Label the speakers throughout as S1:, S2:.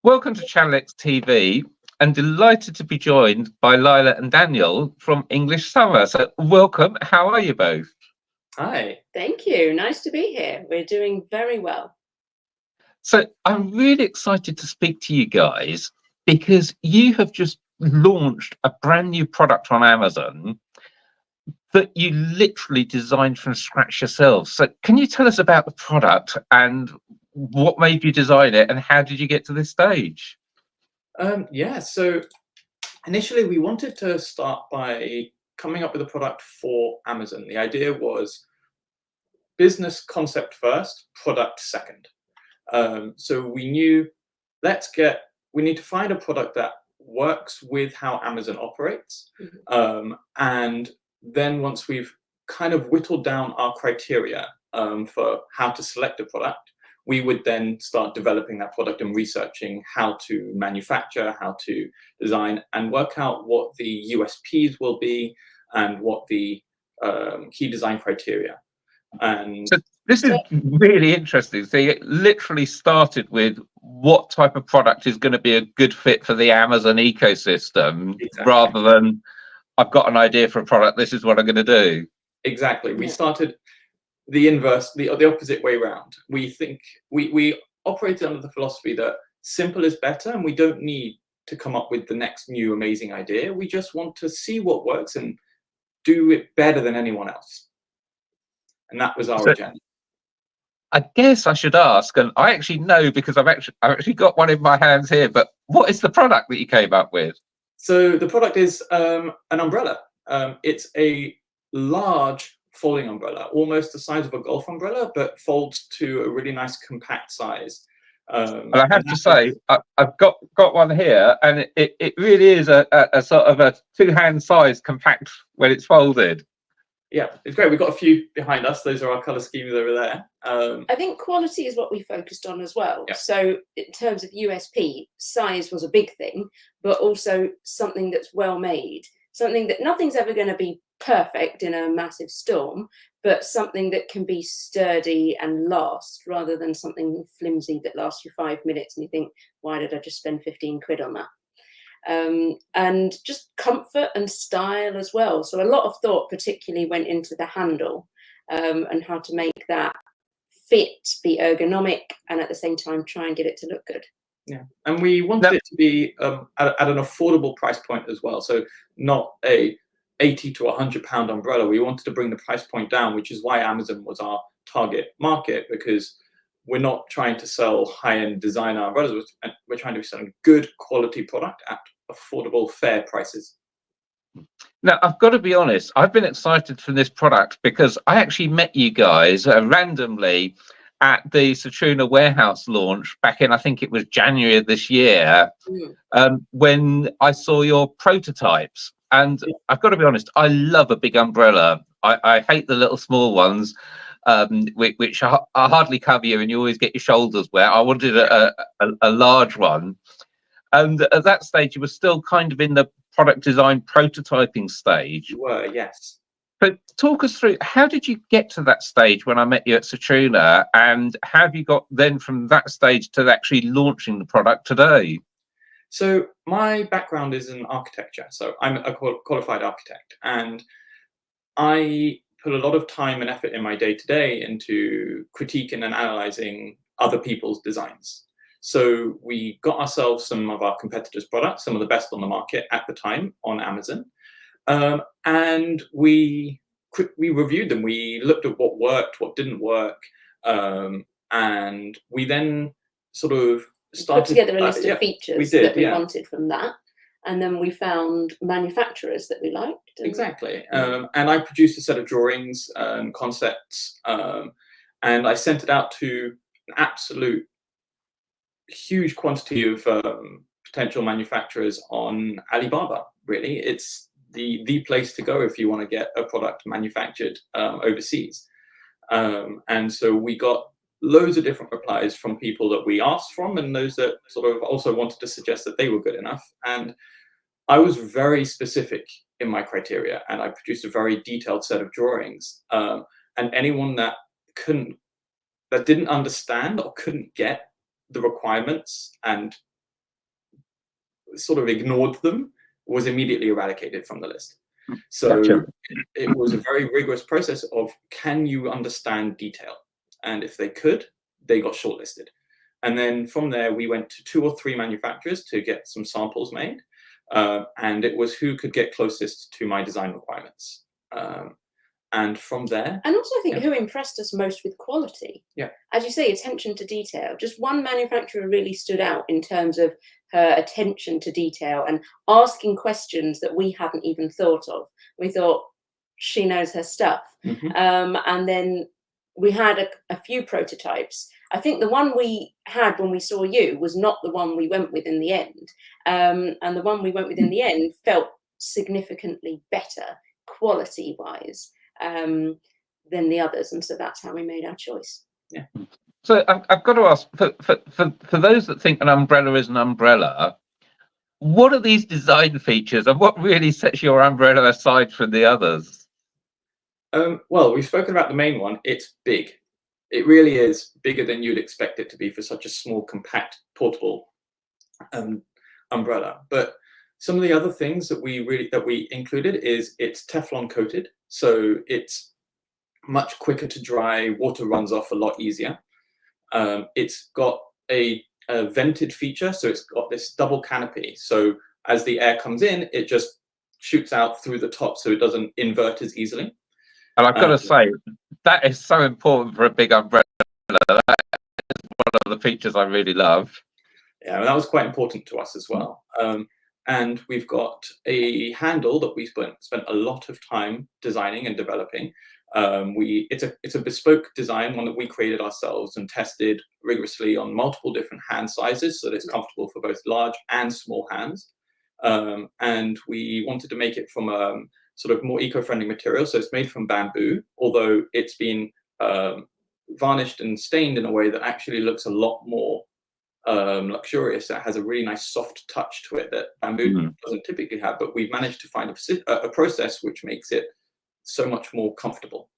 S1: Welcome to Channel X TV, and delighted to be joined by Lila and Daniel from English Summer. So welcome, how are you both?
S2: Hi.
S3: Thank you, nice to be here. We're doing very well.
S1: So I'm really excited to speak to you guys because you have just launched a brand new product on Amazon that you literally designed from scratch yourselves. So can you tell us about the product and what made you design it and how did you get to this stage?
S2: So initially we wanted to start by coming up with a product for Amazon. The idea was business concept first, product second. So we knew we need to find a product that works with how Amazon operates. And then once we've kind of whittled down our criteria for how to select a product, we would then start developing that product and researching how to manufacture, how to design, and work out what the USPs will be and what the key design criteria. And
S1: so this is really interesting. So you literally started with what type of product is going to be a good fit for the Amazon ecosystem, rather than I've got an idea for a product, this is what I'm going to do.
S2: Exactly. We started the inverse, the opposite way around. We think we operated under the philosophy that simple is better, and we don't need to come up with the next new amazing idea. We just want to see what works and do it better than anyone else. And that was our agenda.
S1: I guess I should ask, and I actually know because I've actually got one in my hands here, but what is the product that you came up with?
S2: So the product is an umbrella. It's a large folding umbrella, almost the size of a golf umbrella, but folds to a really nice compact size.
S1: And I have to say, I've got one here, and it really is a sort of a two-hand size compact when it's folded.
S2: Yeah, it's great. We've got a few behind us. Those are our colour schemes over there.
S3: I think quality is what we focused on as well. Yeah. So in terms of USP, size was a big thing, but also something that's well made, something that nothing's ever going to be perfect in a massive storm, but something that can be sturdy and last, rather than something flimsy that lasts you 5 minutes and you think, why did I just spend 15 quid on that? And just comfort and style as well. So a lot of thought particularly went into the handle and how to make that fit, be ergonomic, and at the same time try and get it to look good.
S2: Yeah, and we wanted it to be at an affordable price point as well. So not a 80 to 100 pound umbrella. We wanted to bring the price point down, which is why Amazon was our target market, because we're not trying to sell high-end designer umbrellas. We're trying to be selling good quality product at affordable, fair prices.
S1: Now, I've got to be honest, I've been excited for this product because I actually met you guys randomly at the Sitruna warehouse launch back in, I think it was January of this year, when I saw your prototypes. And I've got to be honest, I love a big umbrella. I hate the little small ones, which hardly cover you and you always get your shoulders wet. I wanted a large one. And at that stage, you were still kind of in the product design prototyping stage.
S2: You were, yes.
S1: But talk us through, how did you get to that stage when I met you at Sitruna, and how have you got then from that stage to actually launching the product today?
S2: So my background is in architecture. So I'm a qualified architect, and I put a lot of time and effort in my day-to-day into critiquing and analyzing other people's designs. So we got ourselves some of our competitors' products, some of the best on the market at the time on Amazon. And we reviewed them. We looked at what worked, what didn't work. And we then sort of started
S3: put together a list of features that we wanted from that. And then we found manufacturers that we liked.
S2: Exactly. And I produced a set of drawings and concepts. And I sent it out to an absolute huge quantity of potential manufacturers on Alibaba. Really, it's the place to go if you want to get a product manufactured overseas. And so we got loads of different replies from people that we asked from, and those that sort of also wanted to suggest that they were good enough. And I was very specific in my criteria, and I produced a very detailed set of drawings. And anyone that didn't understand or couldn't get the requirements and sort of ignored them was immediately eradicated from the list. So
S1: Gotcha.
S2: it was a very rigorous process of, can you understand detail? And if they could, they got shortlisted. And then from there, we went to 2 or 3 manufacturers to get some samples made. And it was who could get closest to my design requirements. And from there...
S3: And also, I think who impressed us most with quality.
S2: Yeah.
S3: As you say, attention to detail. Just one manufacturer really stood out in terms of her attention to detail and asking questions that we hadn't even thought of. We thought, she knows her stuff. And then we had a few prototypes. I think the one we had when we saw you was not the one we went with in the end. And the one we went with in the end felt significantly better quality-wise than the others. And so that's how we made our choice.
S2: Yeah.
S1: So I've got to ask, for those that think an umbrella is an umbrella, what are these design features and what really sets your umbrella aside from the others?
S2: Well, we've spoken about the main one. It's big. It really is bigger than you'd expect it to be for such a small, compact, portable umbrella. But some of the other things that we included is it's Teflon coated, so it's much quicker to dry. Water runs off a lot easier. It's got a vented feature, so it's got this double canopy. So as the air comes in, it just shoots out through the top, so it doesn't invert as easily.
S1: And I've got to say, that is so important for a big umbrella. That is one of the features I really love.
S2: Yeah, and that was quite important to us as well. And we've got a handle that we spent a lot of time designing and developing. It's a bespoke design, one that we created ourselves and tested rigorously on multiple different hand sizes, so that it's comfortable for both large and small hands. And we wanted to make it from sort of more eco-friendly material, so it's made from bamboo, although it's been varnished and stained in a way that actually looks a lot more luxurious. It has a really nice soft touch to it that bamboo doesn't typically have, but we've managed to find a process which makes it so much more comfortable.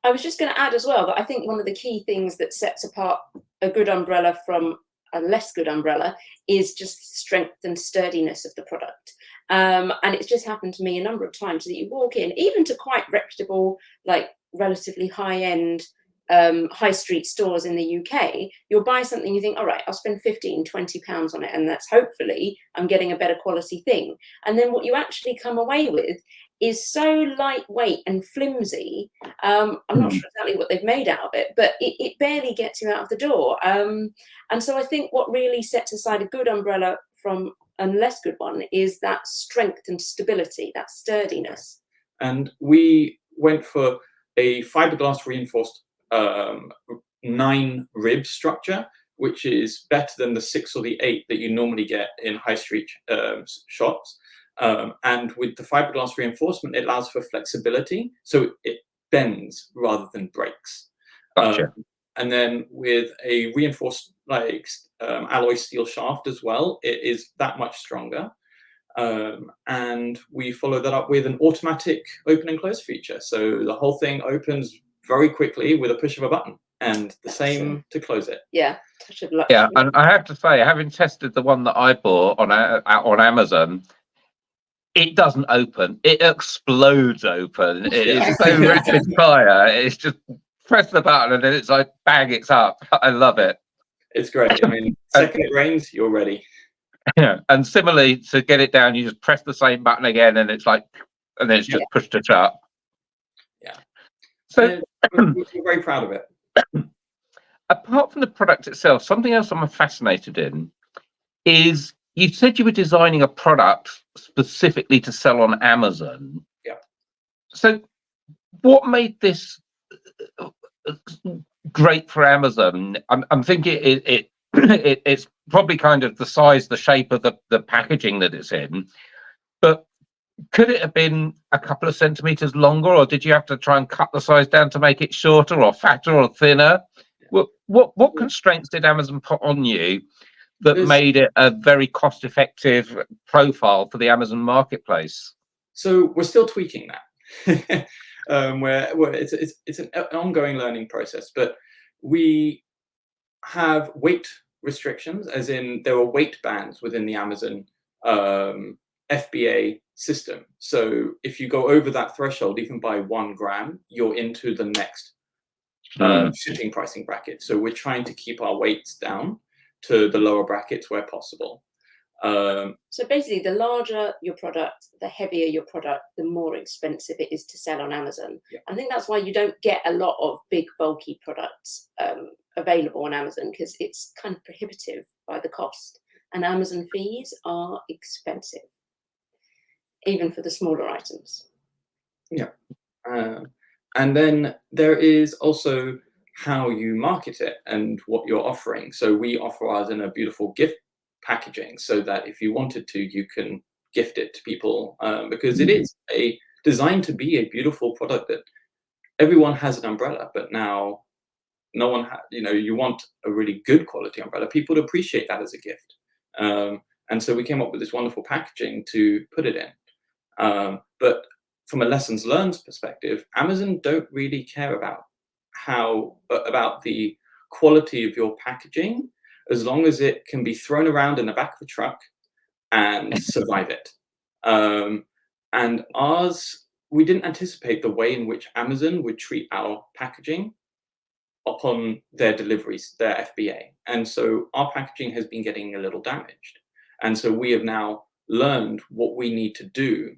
S3: I was just going to add as well that I think one of the key things that sets apart a good umbrella from a less good umbrella is just strength and sturdiness of the product. And it's just happened to me a number of times that you walk in, even to quite reputable, like relatively high-end high street stores in the UK, you'll buy something, you think, all right, I'll spend 15, 20 pounds on it, and that's hopefully I'm getting a better quality thing. And then what you actually come away with is so lightweight and flimsy. I'm not sure exactly what they've made out of it, but it barely gets you out of the door. And so I think what really sets aside a good umbrella from a less good one is that strength and stability, that sturdiness.
S2: And we went for a fiberglass reinforced 9 rib structure, which is better than the 6 or the 8 that you normally get in high street shops. And with the fiberglass reinforcement, it allows for flexibility, so it bends rather than breaks.
S1: Gotcha.
S2: And then with a reinforced alloy steel shaft as well, it is that much stronger. And we follow that up with an automatic open and close feature, so the whole thing opens very quickly with a push of a button, and the same to close it.
S3: Yeah, touch of luck.
S1: Yeah, and I have to say, having tested the one that I bought on Amazon, it doesn't open. It explodes open. It is so rapid fire. It's just press the button and then it's like, bang, it's up. I love it.
S2: It's great. I mean, second it rains, you're ready.
S1: Yeah, and similarly, to get it down, you just press the same button again, and it's like, and then it's just pushed it up.
S2: Yeah.
S1: So
S2: we're very proud of it.
S1: Apart from the product itself, something else I'm fascinated in is you said you were designing a product specifically to sell on Amazon.
S2: Yeah.
S1: So what made this great for Amazon? I'm thinking it's probably kind of the size, the shape of the packaging that it's in, but could it have been a couple of centimeters longer, or did you have to try and cut the size down to make it shorter or fatter or thinner? What constraints did Amazon put on you that made it a very cost-effective profile for the Amazon marketplace?
S2: So we're still tweaking that. It's an ongoing learning process, but we have weight restrictions, as in there are weight bands within the Amazon FBA system. So if you go over that threshold, even by 1 gram, you're into the next shipping pricing bracket. So we're trying to keep our weights down to the lower brackets where possible.
S3: So basically, the larger your product, the heavier your product, the more expensive it is to sell on Amazon.
S2: Yeah.
S3: I think that's why you don't get a lot of big, bulky products available on Amazon, because it's kind of prohibitive by the cost. And Amazon fees are expensive, even for the smaller items.
S2: Yeah. And then there is also how you market it and what you're offering. So we offer ours in a beautiful gift packaging, so that if you wanted to, you can gift it to people, because it is designed to be a beautiful product that everyone has an umbrella, but now no one you want a really good quality umbrella. People would appreciate that as a gift. And so we came up with this wonderful packaging to put it in. But from a lessons learned perspective, Amazon don't really care about the quality of your packaging, as long as it can be thrown around in the back of a truck and survive it. And ours, we didn't anticipate the way in which Amazon would treat our packaging upon their deliveries, their FBA. And so our packaging has been getting a little damaged. And so we have now learned what we need to do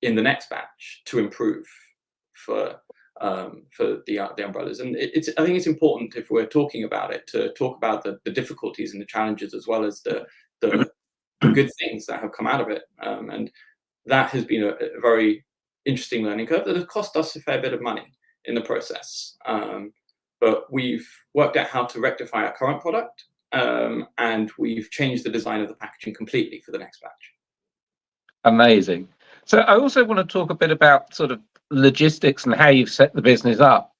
S2: in the next batch to improve for the umbrellas. And I think it's important, if we're talking about it, to talk about the difficulties and the challenges, as well as the good things that have come out of it. And that has been a very interesting learning curve that has cost us a fair bit of money in the process. But we've worked out how to rectify our current product, and we've changed the design of the packaging completely for the next batch.
S1: Amazing. So I also want to talk a bit about sort of logistics and how you've set the business up.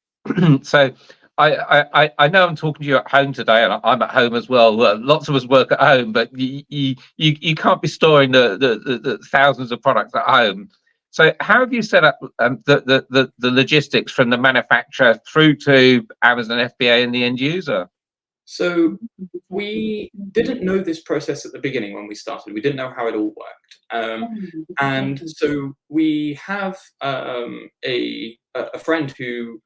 S1: So I know I'm talking to you at home today, and I'm at home as well. Lots of us work at home, but you can't be storing the thousands of products at home. So how have you set up the logistics from the manufacturer through to Amazon FBA and the end user?
S2: So we didn't know this process at the beginning when we started. We didn't know how it all worked. And so we have a friend who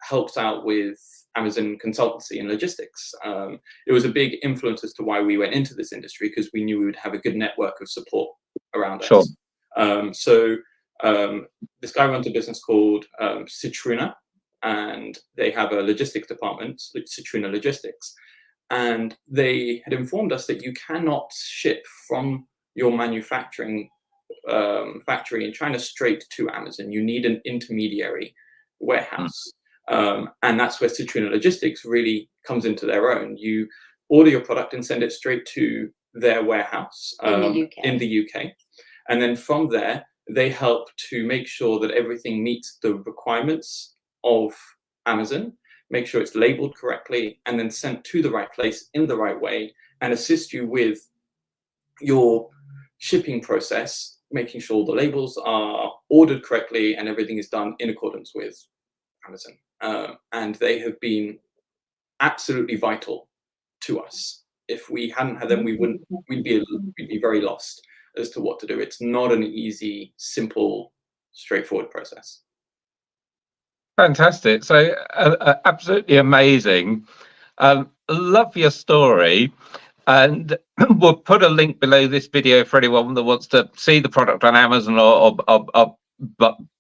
S2: helps out with Amazon consultancy and logistics. It was a big influence as to why we went into this industry, because we knew we would have a good network of support around us. So this guy runs a business called Sitruna, and they have a logistics department, Sitruna Logistics. And they had informed us that you cannot ship from your manufacturing factory in China straight to Amazon. You need an intermediary warehouse. And that's where Sitruna Logistics really comes into their own. You order your product and send it straight to their warehouse in the UK. And then from there, they help to make sure that everything meets the requirements of Amazon, make sure it's labeled correctly, and then sent to the right place in the right way, and assist you with your shipping process, making sure the labels are ordered correctly and everything is done in accordance with Amazon. And they have been absolutely vital to us. If we hadn't had them, we'd be very lost as to what to do. It's not an easy, simple, straightforward process.
S1: Fantastic. So absolutely amazing. Love your story. And we'll put a link below this video for anyone that wants to see the product on Amazon or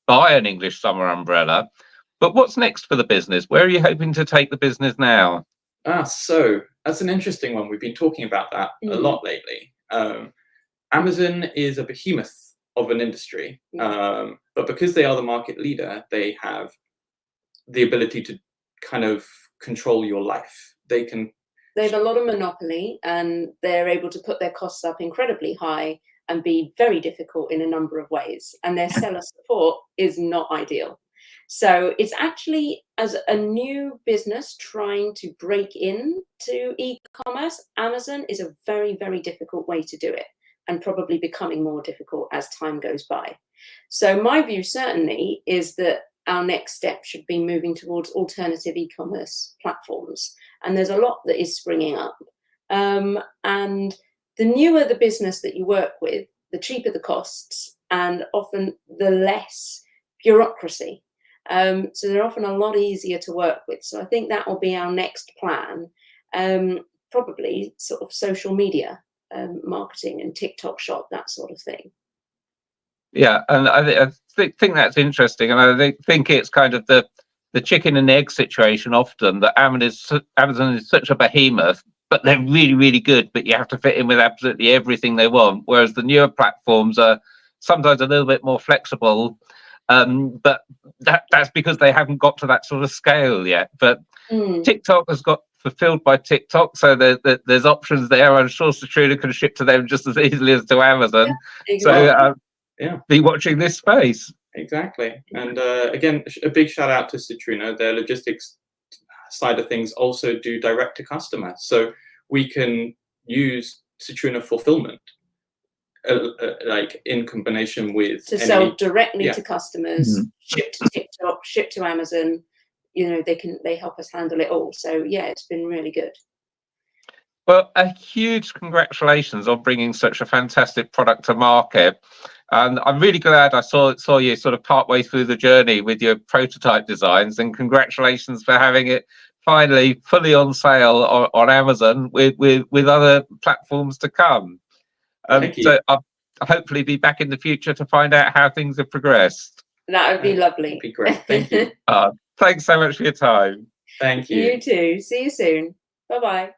S1: buy an English summer umbrella. But what's next for the business? Where are you hoping to take the business now?
S2: So that's an interesting one. We've been talking about that a lot lately. Amazon is a behemoth of an industry, but because they are the market leader, they have the ability to kind of control your life. They have
S3: a lot of monopoly, and they're able to put their costs up incredibly high and be very difficult in a number of ways. And their seller support is not ideal. So it's actually, as a new business trying to break into e-commerce, Amazon is a very, very difficult way to do it, and probably becoming more difficult as time goes by. So my view certainly is that our next step should be moving towards alternative e-commerce platforms. And there's a lot that is springing up. And the newer the business that you work with, the cheaper the costs, and often the less bureaucracy. So they're often a lot easier to work with. So I think that will be our next plan. Probably sort of social media marketing and TikTok shop, that sort of thing.
S1: Yeah, and I think that's interesting, and I think it's kind of the chicken and egg situation often, that Amazon is such a behemoth, but they're really, really good, but you have to fit in with absolutely everything they want, whereas the newer platforms are sometimes a little bit more flexible, but that's because they haven't got to that sort of scale yet. But TikTok has got fulfilled by TikTok, so there's options there. I'm sure Sitruna can ship to them just as easily as to Amazon. Yeah, exactly. So be watching this space.
S2: Exactly. And again, a big shout out to Sitruna. Their logistics side of things also do direct to customer, so we can use Sitruna fulfillment like in combination with
S3: sell directly to customers, ship to TikTok, ship to Amazon. You know, they help us handle it all. So yeah, it's been really good.
S1: Well, a huge congratulations on bringing such a fantastic product to market. And I'm really glad I saw you sort of partway through the journey with your prototype designs, and congratulations for having it finally fully on sale on Amazon with other platforms to come.
S2: Thank you.
S1: So I'll hopefully be back in the future to find out how things have progressed.
S3: That would be lovely.
S2: That'd be great. Thank you.
S1: Thanks so much for your time.
S2: Thank you.
S3: You too. See you soon. Bye-bye.